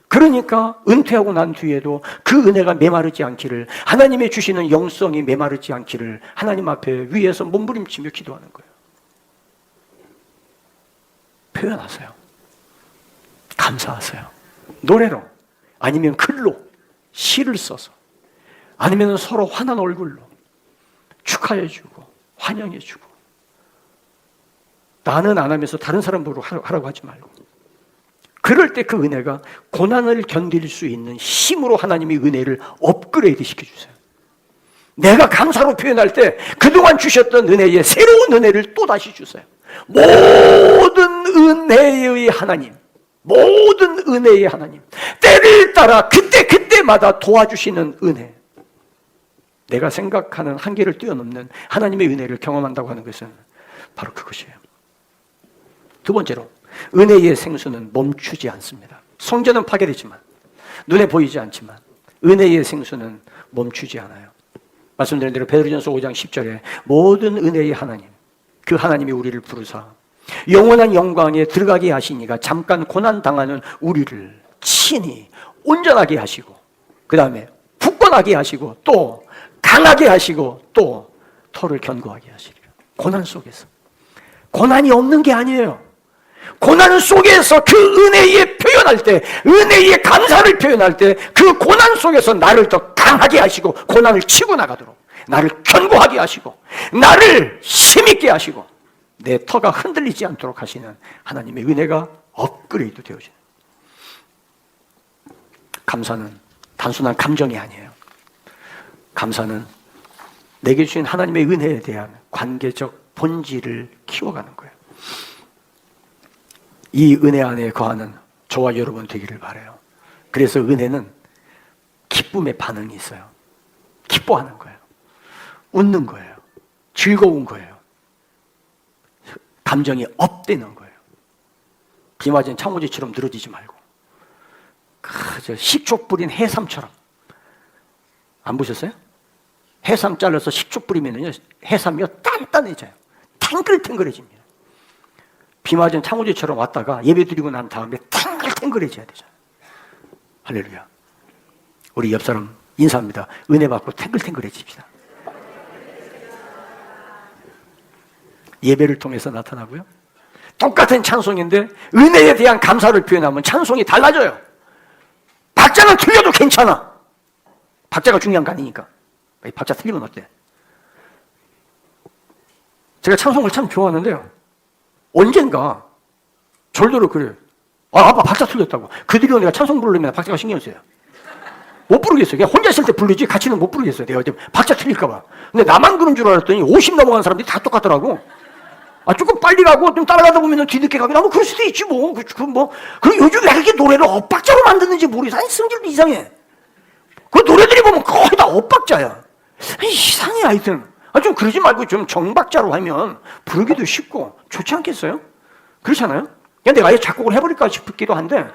그러니까 은퇴하고 난 뒤에도 그 은혜가 메마르지 않기를, 하나님의 주시는 영성이 메마르지 않기를 하나님 앞에 위에서 몸부림치며 기도하는 거예요. 표현하세요. 감사하세요. 노래로, 아니면 글로, 시를 써서, 아니면 서로 환한 얼굴로 축하해주고 환영해주고. 나는 안 하면서 다른 사람 보고 하라고 하지 말고, 그럴 때 그 은혜가 고난을 견딜 수 있는 힘으로 하나님의 은혜를 업그레이드 시켜주세요. 내가 감사로 표현할 때 그동안 주셨던 은혜에 새로운 은혜를 또다시 주세요. 모든 은혜의 하나님, 모든 은혜의 하나님, 때를 따라 그때마다 도와주시는 은혜, 내가 생각하는 한계를 뛰어넘는 하나님의 은혜를 경험한다고 하는 것은 바로 그것이에요. 두 번째로, 은혜의 생수는 멈추지 않습니다. 성전은 파괴되지만, 눈에 보이지 않지만 은혜의 생수는 멈추지 않아요. 말씀드린 대로 베드로전서 5장 10절에 모든 은혜의 하나님, 그 하나님이 우리를 부르사 영원한 영광에 들어가게 하시니가 잠깐 고난당하는 우리를 친히 온전하게 하시고, 그 다음에 굳건하게 하시고, 또 강하게 하시고, 또 터를 견고하게 하시리라. 고난 속에서, 고난이 없는 게 아니에요. 고난 속에서 그 은혜에 표현할 때, 은혜의 감사를 표현할 때, 그 고난 속에서 나를 더 강하게 하시고 고난을 치고 나가도록 나를 견고하게 하시고 나를 힘있게 하시고 내 터가 흔들리지 않도록 하시는 하나님의 은혜가 업그레이드 되어지는. 감사는 단순한 감정이 아니에요. 감사는 내게 주신 하나님의 은혜에 대한 관계적 본질을 키워가는 거예요. 이 은혜 안에 거하는 저와 여러분 되기를 바라요. 그래서 은혜는 기쁨의 반응이 있어요. 기뻐하는 거예요. 웃는 거예요. 즐거운 거예요. 감정이 업되는 거예요. 비 맞은 창호지처럼 늘어지지 말고 저 식초 뿌린 해삼처럼. 안 보셨어요? 해삼 잘라서 식초 뿌리면요 해삼이요 단단해져요. 탱글탱글해집니다. 비 맞은 창호지처럼 왔다가 예배 드리고 난 다음에 탱글탱글해져야 되잖아요. 할렐루야. 우리 옆 사람 인사합니다. 은혜 받고 탱글탱글해집시다. 예배를 통해서 나타나고요. 똑같은 찬송인데 은혜에 대한 감사를 표현하면 찬송이 달라져요. 박자는 틀려도 괜찮아. 박자가 중요한 거 아니니까. 박자 틀리면 어때? 제가 찬송을 참 좋아하는데요. 언젠가 절대로 그래요. 아빠 박자 틀렸다고. 그 뒤로 내가 찬송 부르려면 박자가 신경 쓰여요. 못 부르겠어요. 그냥 혼자 있을 때 부르지 같이는 못 부르겠어요. 내가 박자 틀릴까 봐. 근데 나만 그런 줄 알았더니 50 넘어간 사람들이 다 똑같더라고. 조금 빨리 가고 좀 따라가다 보면 뒤늦게 가긴 하고 그럴 수도 있지 뭐. 그리고 요즘 왜 이렇게 노래를 엇박자로 만드는지 모르겠어. 아니 성질도 이상해. 그 노래들이 보면 거의 다 엇박자야. 이상해 하여튼. 좀 그러지 말고 좀 정박자로 하면 부르기도 쉽고 좋지 않겠어요? 그렇잖아요? 그냥 내가 아예 작곡을 해버릴까 싶기도 한데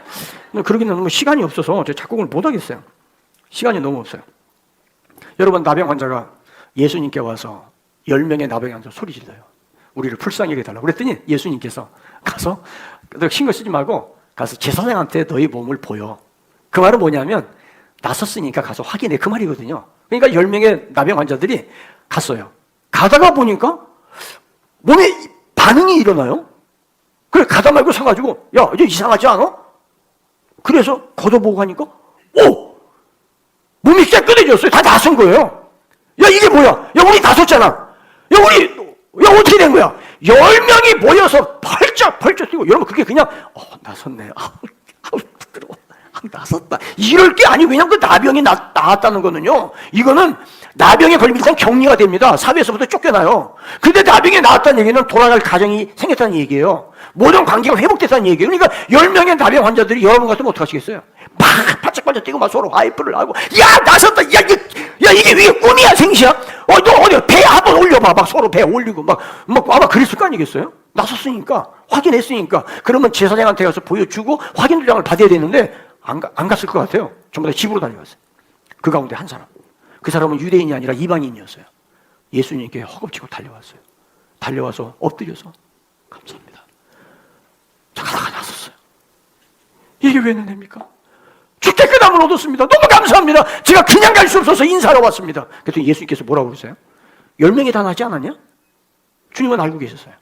그러기는 너무 시간이 없어서 저 작곡을 못 하겠어요. 시간이 너무 없어요. 여러분 나병 환자가 예수님께 와서 10명의 나병 환자 소리 질러요. 우리를 불쌍하게 해달라고 그랬더니 예수님께서 가서 신경 쓰지 말고 가서 제사장한테 너희 몸을 보여. 그 말은 뭐냐면 나섰으니까 가서 확인해 그 말이거든요. 그러니까 10명의 나병 환자들이 갔어요. 가다가 보니까 몸에 반응이 일어나요. 그래 가다 말고 서가지고 야 이제 이상하지 않아? 그래서 걷어보고 가니까 오! 몸이 깨끗해졌어요. 다 나선 거예요. 야 이게 뭐야? 야 우리 나섰잖아. 야 어떻게 된 거야? 10명이 모여서 펄쩍 뛰고 여러분 그게 그냥 나섰네. 부끄러워. 나섰다. 이럴 게 아니 왜냐면 그 나병이 나았다는 거는요. 이거는 나병에 걸리면 일단 격리가 됩니다. 사회에서부터 쫓겨나요. 근데 나병이 나았다는 얘기는 돌아갈 가정이 생겼다는 얘기예요. 모든 관계가 회복됐다는 얘기예요. 그러니까 10명의 나병 환자들이 여러분 같으면 어떡하시겠어요? 막 바짝바짝 뛰고 막 서로 와이프를 하고 야 나섰다. 야 이게 꿈이야 생시야? 너 어디 배 한번 올려봐. 막 서로 배 올리고 막 아마 그랬을 거 아니겠어요? 나섰으니까 확인했으니까 그러면 제사장한테 가서 보여주고 확인 도장을 받아야 되는데 안 갔을 것 같아요. 전부 다 집으로 달려갔어요. 그 가운데 한 사람. 그 사람은 유대인이 아니라 이방인이었어요. 예수님께 허겁지겁 달려왔어요. 달려와서 엎드려서 감사합니다. 저 가다가 나섰어요. 이게 왜 은혜입니까? 주택근함을 얻었습니다. 너무 감사합니다. 제가 그냥 갈 수 없어서 인사하러 왔습니다. 그랬더니 예수님께서 뭐라고 그러세요? 10명이 다 나지 않았냐? 주님은 알고 계셨어요.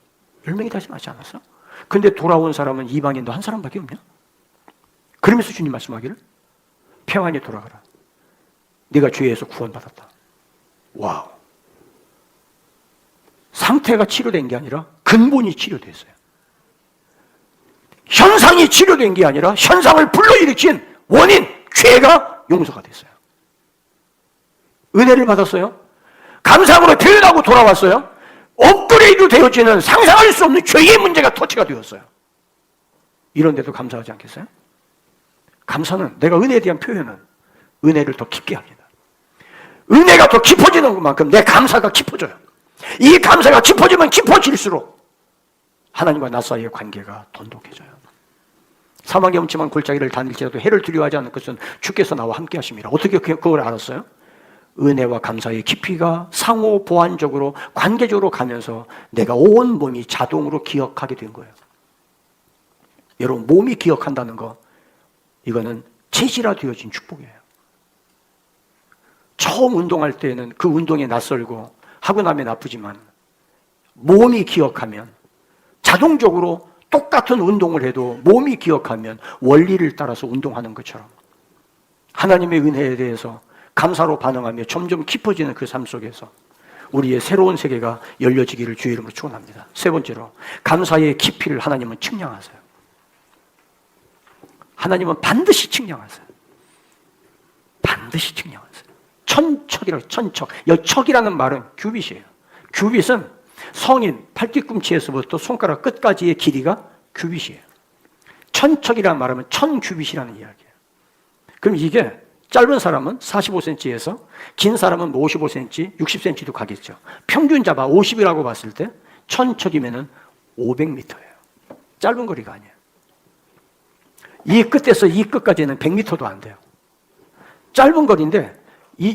10명이 다 나지 않았어? 근데 돌아온 사람은 이방인도 한 사람밖에 없냐? 그러면서 주님 말씀하기를 평안히 돌아가라. 네가 죄에서 구원받았다. 와우. 상태가 치료된 게 아니라 근본이 치료됐어요. 현상이 치료된 게 아니라 현상을 불러일으킨 원인, 죄가 용서가 됐어요. 은혜를 받았어요. 감사함으로 표현하고 돌아왔어요. 업그레이드 되어지는 상상할 수 없는 죄의 문제가 터치가 되었어요. 이런데도 감사하지 않겠어요? 감사는 내가 은혜에 대한 표현은 은혜를 더 깊게 합니다. 은혜가 더 깊어지는 것만큼 내 감사가 깊어져요. 이 감사가 깊어지면 깊어질수록 하나님과 나 사이의 관계가 돈독해져요. 사망의 음침한 골짜기를 다닐지라도 해를 두려워하지 않는 것은 주께서 나와 함께 하심이라. 어떻게 그걸 알았어요? 은혜와 감사의 깊이가 상호 보완적으로 관계적으로 가면서 내가 온 몸이 자동으로 기억하게 된 거예요. 여러분 몸이 기억한다는 거 이거는 체질화되어진 축복이에요. 처음 운동할 때는 그 운동이 낯설고 하고 나면 아프지만 몸이 기억하면 자동적으로 똑같은 운동을 해도 몸이 기억하면 원리를 따라서 운동하는 것처럼 하나님의 은혜에 대해서 감사로 반응하며 점점 깊어지는 그 삶 속에서 우리의 새로운 세계가 열려지기를 주의 이름으로 축원합니다. 세 번째로 감사의 깊이를 하나님은 측량하세요. 하나님은 반드시 측량하세요. 반드시 측량하세요. 천척이라고 천척. 척이라는 말은 규빗이에요. 규빗은 성인 팔뒤꿈치에서부터 손가락 끝까지의 길이가 규빗이에요. 천척이라는 말하면 1000규빗이라는 이야기예요. 그럼 이게 짧은 사람은 45cm에서 긴 사람은 55cm, 60cm도 가겠죠. 평균 잡아 50이라고 봤을 때 천척이면은 500m예요. 짧은 거리가 아니에요. 이 끝에서 이 끝까지는 100m도 안 돼요. 짧은 거리인데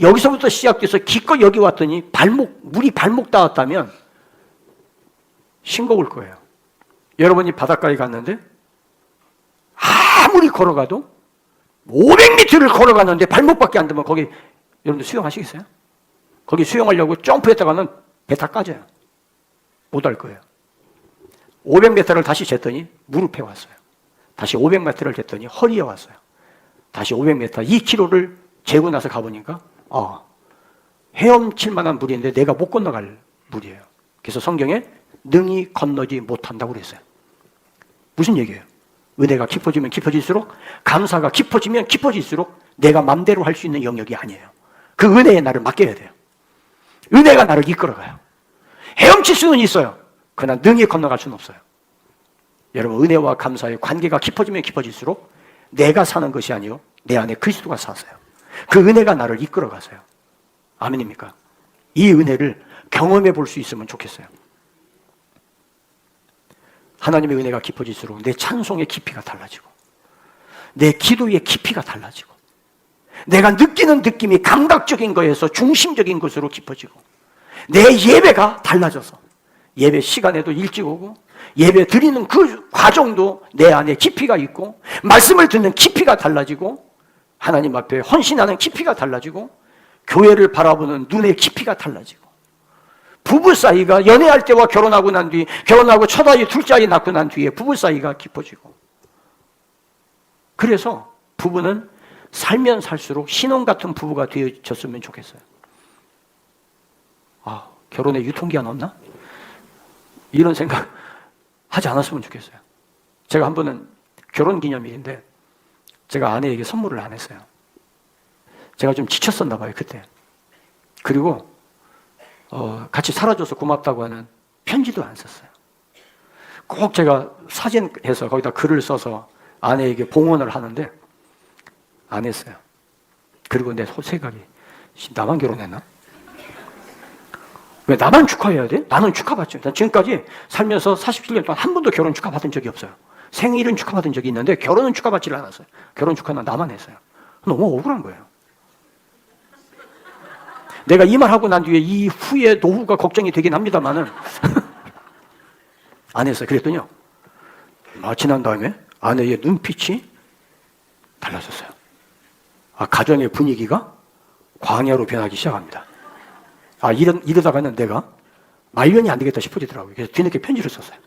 여기서부터 시작돼서 기껏 여기 왔더니 물이 발목 닿았다면 싱거울 거예요. 여러분이 바닷가에 갔는데 아무리 걸어가도 500m를 걸어갔는데 발목밖에 안 되면 거기 여러분들 수영하시겠어요? 거기 수영하려고 점프했다가는 배 다 까져요. 못 할 거예요. 500m를 다시 쟀더니 무릎에 왔어요. 다시 500m를 쟀더니 허리에 왔어요. 다시 500m, 2km를 재고 나서 가보니까 헤엄칠 만한 물인데 내가 못 건너갈 물이에요. 그래서 성경에 능히 건너지 못한다고 그랬어요. 무슨 얘기예요? 은혜가 깊어지면 깊어질수록, 감사가 깊어지면 깊어질수록 내가 맘대로 할 수 있는 영역이 아니에요. 그 은혜에 나를 맡겨야 돼요. 은혜가 나를 이끌어가요. 헤엄칠 수는 있어요. 그러나 능히 건너갈 수는 없어요. 여러분, 은혜와 감사의 관계가 깊어지면 깊어질수록 내가 사는 것이 아니요 내 안에 그리스도가 사세요. 그 은혜가 나를 이끌어가세요. 아멘입니까? 이 은혜를 경험해 볼 수 있으면 좋겠어요. 하나님의 은혜가 깊어질수록 내 찬송의 깊이가 달라지고, 내 기도의 깊이가 달라지고, 내가 느끼는 느낌이 감각적인 거에서 중심적인 것으로 깊어지고, 내 예배가 달라져서 예배 시간에도 일찍 오고, 예배 드리는 그 과정도 내 안에 깊이가 있고, 말씀을 듣는 깊이가 달라지고, 하나님 앞에 헌신하는 깊이가 달라지고, 교회를 바라보는 눈의 깊이가 달라지고, 부부 사이가 연애할 때와 결혼하고 난 뒤, 결혼하고 첫 아이, 둘째 아이 낳고 난 뒤에 부부 사이가 깊어지고, 그래서 부부는 살면 살수록 신혼 같은 부부가 되어졌으면 좋겠어요. 결혼에 유통기한 없나? 이런 생각 하지 않았으면 좋겠어요. 제가 한 번은 결혼 기념일인데 제가 아내에게 선물을 안 했어요. 제가 좀 지쳤었나 봐요, 그때. 그리고 같이 살아줘서 고맙다고 하는 편지도 안 썼어요. 꼭 제가 사진해서 거기다 글을 써서 아내에게 봉헌을 하는데 안 했어요. 그리고 내 생각이, 나만 결혼했나? 왜 나만 축하해야 돼? 나는 축하받죠. 난 지금까지 살면서 47년 동안 한 번도 결혼 축하받은 적이 없어요. 생일은 축하받은 적이 있는데 결혼은 축하받지를 않았어요. 결혼 축하는 나만 했어요. 너무 억울한 거예요. 내가 이 말 하고 난 뒤에 이 후에 노후가 걱정이 되긴 합니다만은 안 했어요. 그랬더니요, 지난 다음에 아내의 눈빛이 달라졌어요. 가정의 분위기가 광야로 변하기 시작합니다. 이러다가는 내가 말년이 안 되겠다 싶어지더라고요. 그래서 뒤늦게 편지를 썼어요.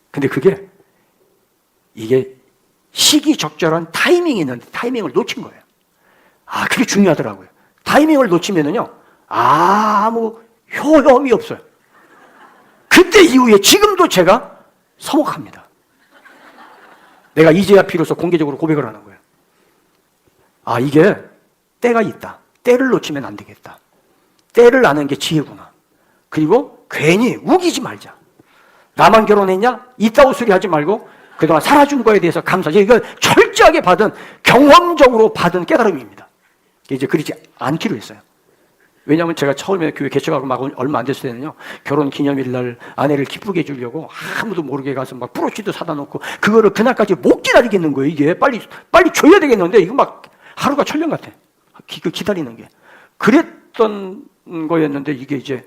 근데 이게 시기적절한 타이밍이 있는데 타이밍을 놓친 거예요. 그게 중요하더라고요. 타이밍을 놓치면은요, 아무 효험이 없어요. 그때 이후에 지금도 제가 서먹합니다. 내가 이제야 비로소 공개적으로 고백을 하는 거예요. 이게 때가 있다. 때를 놓치면 안 되겠다. 때를 아는 게 지혜구나. 그리고 괜히 우기지 말자. 나만 결혼했냐? 이따구 소리 하지 말고 그동안 살아준 거에 대해서 감사하자. 이거 철저하게 받은, 경험적으로 받은 깨달음입니다. 이제 그러지 않기로 했어요. 왜냐하면 제가 처음에 교회 개척하고 막 얼마 안 됐을 때는요, 결혼 기념일 날 아내를 기쁘게 해주려고 아무도 모르게 가서 막 브로치도 사다 놓고, 그거를 그날까지 못 기다리겠는 거예요. 이게 빨리 줘야 되겠는데, 이거 막 하루가 천년 같아. 기다리는 게. 그랬던 거였는데, 이게 이제,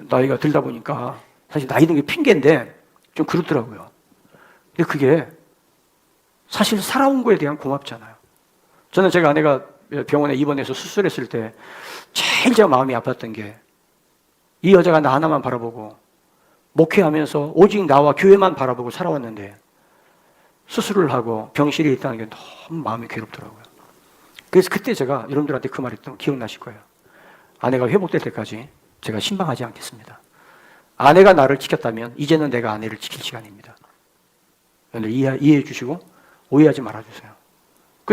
나이가 들다 보니까, 사실 나이 든 게 핑계인데, 좀 그렇더라고요. 근데 그게, 사실 살아온 거에 대한 고맙잖아요. 저는 제가 아내가 병원에 입원해서 수술했을 때, 제일 제가 마음이 아팠던 게, 이 여자가 나 하나만 바라보고, 목회하면서 오직 나와 교회만 바라보고 살아왔는데, 수술을 하고 병실에 있다는 게 너무 마음이 괴롭더라고요. 그래서 그때 제가 여러분들한테 그 말했던 거 기억나실 거예요. 아내가 회복될 때까지 제가 신방하지 않겠습니다. 아내가 나를 지켰다면 이제는 내가 아내를 지킬 시간입니다. 여러분들 이해해 주시고 오해하지 말아주세요.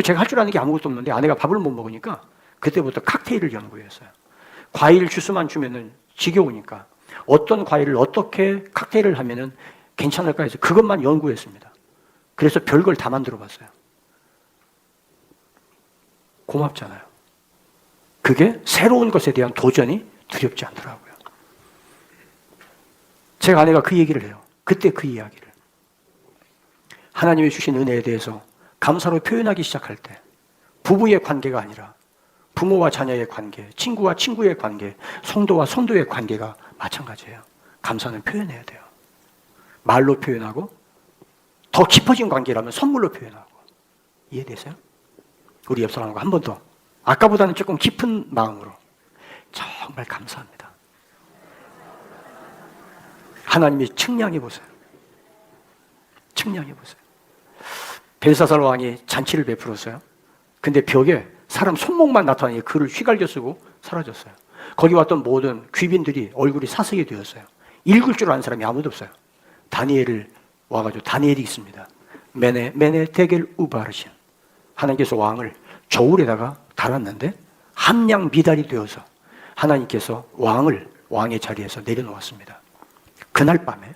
제가 할 줄 아는 게 아무것도 없는데 아내가 밥을 못 먹으니까 그때부터 칵테일을 연구했어요. 과일 주스만 주면은 지겨우니까 어떤 과일을 어떻게 칵테일을 하면은 괜찮을까 해서 그것만 연구했습니다. 그래서 별걸 다 만들어 봤어요. 고맙잖아요. 그게 새로운 것에 대한 도전이 두렵지 않더라고요. 제 아내가 그 얘기를 해요. 그때 그 이야기를. 하나님이 주신 은혜에 대해서 감사로 표현하기 시작할 때 부부의 관계가 아니라 부모와 자녀의 관계, 친구와 친구의 관계, 성도와 성도의 관계가 마찬가지예요. 감사는 표현해야 돼요. 말로 표현하고 더 깊어진 관계라면 선물로 표현하고. 이해되세요? 우리 옆 사람과 한 번 더 아까보다는 조금 깊은 마음으로 정말 감사합니다. 하나님이 측량해 보세요. 측량해 보세요. 벨사살 왕이 잔치를 베풀었어요. 근데 벽에 사람 손목만 나타나니 그를 휘갈겨 쓰고 사라졌어요. 거기 왔던 모든 귀빈들이 얼굴이 사색이 되었어요. 읽을 줄 아는 사람이 아무도 없어요. 다니엘을 와가지고 다니엘이 있습니다. 메네 데겔 우바르신. 하나님께서 왕을 저울에다가 달았는데 함량 미달이 되어서 하나님께서 왕의 자리에서 내려놓았습니다. 그날 밤에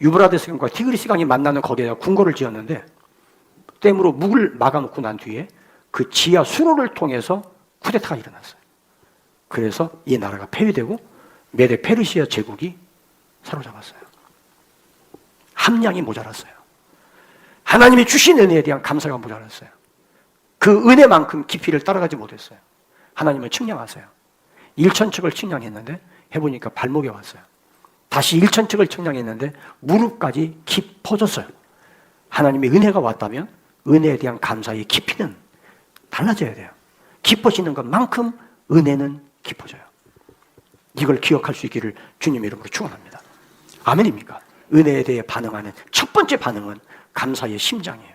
유브라데스 강과 티그리스 강이 만나는 거기에다 궁궐을 지었는데 댐으로 묵을 막아놓고 난 뒤에 그 지하 수로를 통해서 쿠데타가 일어났어요. 그래서 이 나라가 폐위되고 메데 페르시아 제국이 사로잡았어요. 함량이 모자랐어요. 하나님이 주신 은혜에 대한 감사가 모자랐어요. 그 은혜만큼 깊이를 따라가지 못했어요. 하나님을 측량하세요. 1,000척을 측량했는데 해보니까 발목에 왔어요. 다시 1,000척을 측량했는데 무릎까지 깊어졌어요. 하나님의 은혜가 왔다면 은혜에 대한 감사의 깊이는 달라져야 돼요. 깊어지는 것만큼 은혜는 깊어져요. 이걸 기억할 수 있기를 주님 이름으로 축원합니다. 아멘입니까? 은혜에 대해 반응하는 첫 번째 반응은 감사의 심장이에요.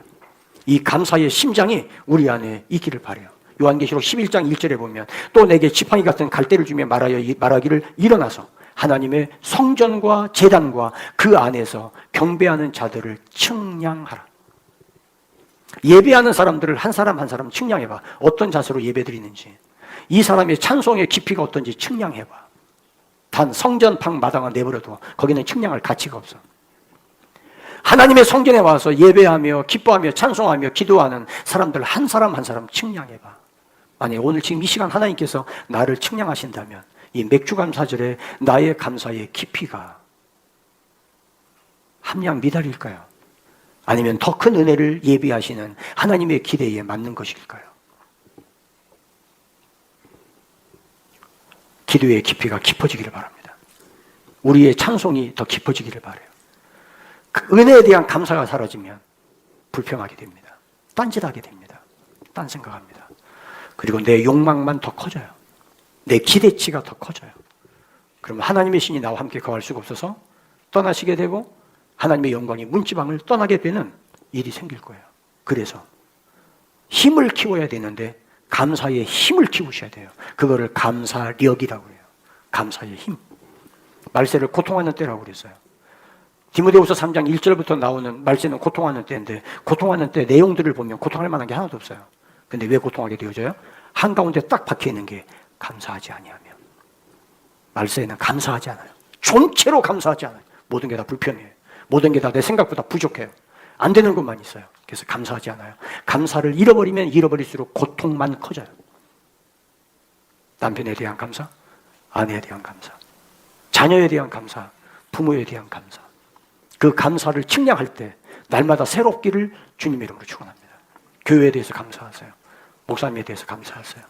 이 감사의 심장이 우리 안에 있기를 바라요. 요한계시록 11장 1절에 보면 또 내게 지팡이 같은 갈대를 주며 말하기를 일어나서 하나님의 성전과 제단과 그 안에서 경배하는 자들을 측량하라. 예배하는 사람들을 한 사람 한 사람 측량해봐. 어떤 자세로 예배드리는지, 이 사람의 찬송의 깊이가 어떤지 측량해봐. 단 성전 방 마당을 내버려도 거기는 측량할 가치가 없어. 하나님의 성전에 와서 예배하며 기뻐하며 찬송하며 기도하는 사람들 한 사람 한 사람 측량해봐. 만약 오늘 지금 이 시간 하나님께서 나를 측량하신다면 이 맥주감사절에 나의 감사의 깊이가 함량 미달일까요? 아니면 더 큰 은혜를 예비하시는 하나님의 기대에 맞는 것일까요? 기도의 깊이가 깊어지기를 바랍니다. 우리의 찬송이 더 깊어지기를 바라요. 그 은혜에 대한 감사가 사라지면 불평하게 됩니다. 딴짓하게 됩니다. 딴 생각합니다. 그리고 내 욕망만 더 커져요. 내 기대치가 더 커져요. 그러면 하나님의 신이 나와 함께 거할 수가 없어서 떠나시게 되고 하나님의 영광이 문지방을 떠나게 되는 일이 생길 거예요. 그래서 힘을 키워야 되는데 감사의 힘을 키우셔야 돼요. 그거를 감사력이라고 해요. 감사의 힘. 말세를 고통하는 때라고 그랬어요. 디모데후서 3장 1절부터 나오는 말세는 고통하는 때인데 고통하는 때 내용들을 보면 고통할 만한 게 하나도 없어요. 근데 왜 고통하게 되어져요? 한가운데 딱 박혀있는 게 감사하지 아니하며. 말세에는 감사하지 않아요. 전체로 감사하지 않아요. 모든 게 다 불편해요. 모든 게 다 내 생각보다 부족해요. 안 되는 것만 있어요. 그래서 감사하지 않아요. 감사를 잃어버리면 잃어버릴수록 고통만 커져요. 남편에 대한 감사, 아내에 대한 감사, 자녀에 대한 감사, 부모에 대한 감사. 그 감사를 측량할 때 날마다 새롭기를 주님의 이름으로 축원합니다. 교회에 대해서 감사하세요. 목사님에 대해서 감사하세요.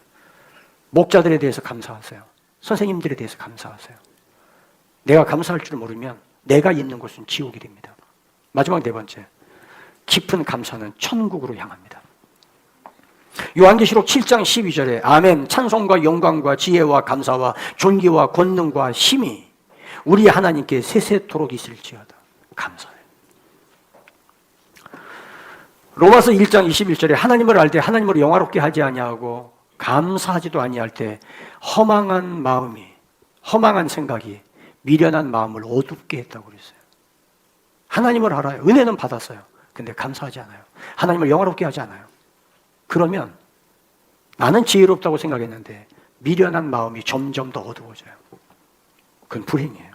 목자들에 대해서 감사하세요. 선생님들에 대해서 감사하세요. 내가 감사할 줄 모르면 내가 있는 곳은 지옥이 됩니다. 마지막 네 번째, 깊은 감사는 천국으로 향합니다. 요한계시록 7장 12절에 아멘, 찬송과 영광과 지혜와 감사와 존귀와 권능과 힘이 우리 하나님께 세세토록 있을지어다. 감사해요. 로마서 1장 21절에 하나님을 알 때 하나님을 영화롭게 하지 아니하고 감사하지도 아니할 때 허망한 마음이, 허망한 생각이 미련한 마음을 어둡게 했다고 그랬어요. 하나님을 알아요. 은혜는 받았어요. 근데 감사하지 않아요. 하나님을 영화롭게 하지 않아요. 그러면 나는 지혜롭다고 생각했는데 미련한 마음이 점점 더 어두워져요. 그건 불행이에요.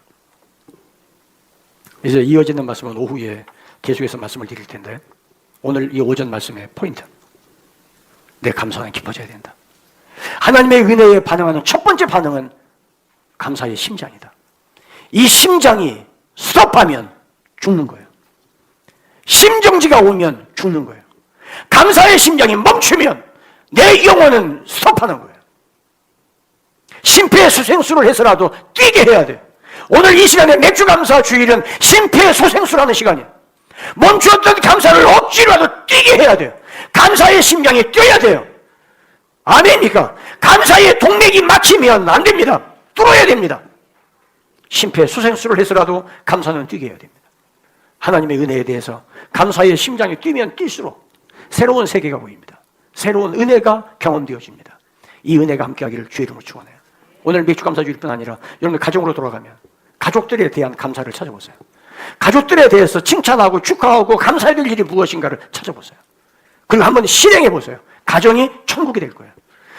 이제 이어지는 말씀은 오후에 계속해서 말씀을 드릴 텐데 오늘 이 오전 말씀의 포인트, 내 감사는 깊어져야 된다. 하나님의 은혜에 반응하는 첫 번째 반응은 감사의 심장이다. 이 심장이 스톱하면 죽는 거예요. 심정지가 오면 죽는 거예요. 감사의 심장이 멈추면 내 영혼은 스톱하는 거예요. 심폐소생술을 해서라도 뛰게 해야 돼요. 오늘 이 시간에 맥주 감사 주일은 심폐소생술하는 시간이에요. 멈추었던 감사를 억지로라도 뛰게 해야 돼요. 감사의 심장이 뛰어야 돼요. 아멘입니까? 감사의 동맥이 막히면 안 됩니다. 뚫어야 됩니다. 심폐소생술을 해서라도 감사는 뛰게 해야 됩니다. 하나님의 은혜에 대해서 감사의 심장이 뛰면 뛸수록 새로운 세계가 보입니다. 새로운 은혜가 경험되어집니다. 이 은혜가 함께하기를 주의 이름으로 축원해요. 오늘 맥주 감사 주일뿐 아니라 여러분 가정으로 돌아가면 가족들에 대한 감사를 찾아보세요. 가족들에 대해서 칭찬하고 축하하고 감사해야 될 일이 무엇인가를 찾아보세요. 그리고 한번 실행해 보세요. 가정이 천국이 될 거예요.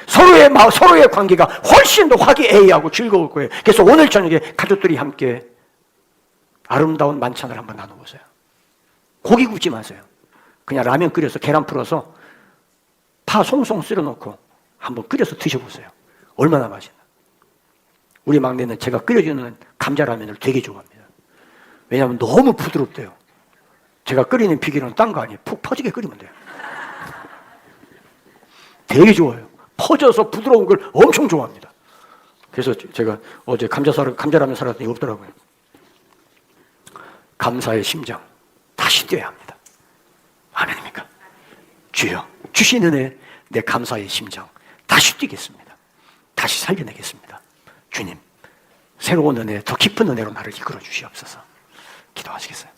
서로의 관계가 훨씬 더 화기애애하고 즐거울 거예요. 그래서 오늘 저녁에 가족들이 함께 아름다운 만찬을 한번 나눠보세요. 고기 굽지 마세요. 그냥 라면 끓여서 계란 풀어서 파 송송 쓸어놓고 한번 끓여서 드셔보세요. 얼마나 맛있나. 우리 막내는 제가 끓여주는 감자라면을 되게 좋아합니다. 왜냐하면 너무 부드럽대요. 제가 끓이는 비결은 딴 거 아니에요. 푹 퍼지게 끓이면 돼요. 되게 좋아요. 퍼져서 부드러운 걸 엄청 좋아합니다. 그래서 제가 어제 감자라면 사놨더니 없더라고요. 감사의 심장 다시 뛰어야 합니다. 아멘입니까? 주여 주신 은혜 내 감사의 심장 다시 뛰겠습니다. 다시 살려내겠습니다. 주님 새로운 은혜 더 깊은 은혜로 나를 이끌어 주시옵소서. 기도하시겠어요?